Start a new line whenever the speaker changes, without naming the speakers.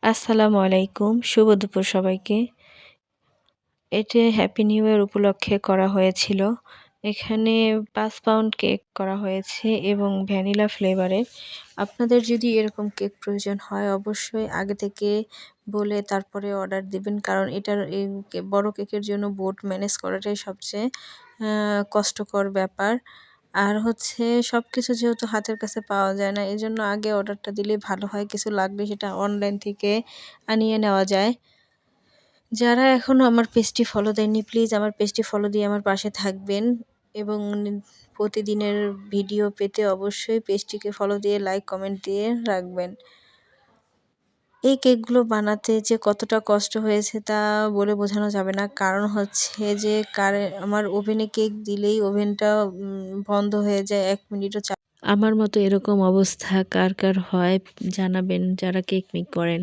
আসসালামু আলাইকুম, শুভ দুপুর সবাইকে। এটি হ্যাপি নিউ ইয়ার উপলক্ষে করা হয়েছিল। এখানে ৫ পাউন্ড কেক করা হয়েছে এবং ভ্যানিলা ফ্লেভারের। আপনাদের যদি এরকম কেক প্রয়োজন হয় অবশ্যই আগে থেকে বলে তারপরে অর্ডার দিবেন। কারণ এটার বড় কেকের জন্য বোর্ড ম্যানেজ করাটাই সবচেয়ে কষ্টকর ব্যাপার। আর হচ্ছে সবকিছু যেহেতু হাতের কাছে পাওয়া যায় না, এজন্য আগে অর্ডারটা দিলেই ভালো হয়। কিছু লাগলে সেটা অনলাইন থেকে আনিয়ে নেওয়া যায়। যারা এখনও আমার পেজটি ফলো দেননি প্লিজ আমার পেজটি ফলো দিয়ে আমার পাশে থাকবেন এবং প্রতিদিনের ভিডিও পেতে অবশ্যই পেজটিকে ফলো দিয়ে লাইক কমেন্ট দিয়ে রাখবেন। এই কেকগুলো বানাতে যে কতটা কষ্ট হয়েছে তা বলে বোঝানো যাবে না। কারণ হচ্ছে যে আমার ওভেনে কেক দিলেই ওভেনটা বন্ধ হয়ে যায় ১ মিনিটও আমার মতো এরকম অবস্থা কার হয় জানাবেন যারা কেক মেক করেন।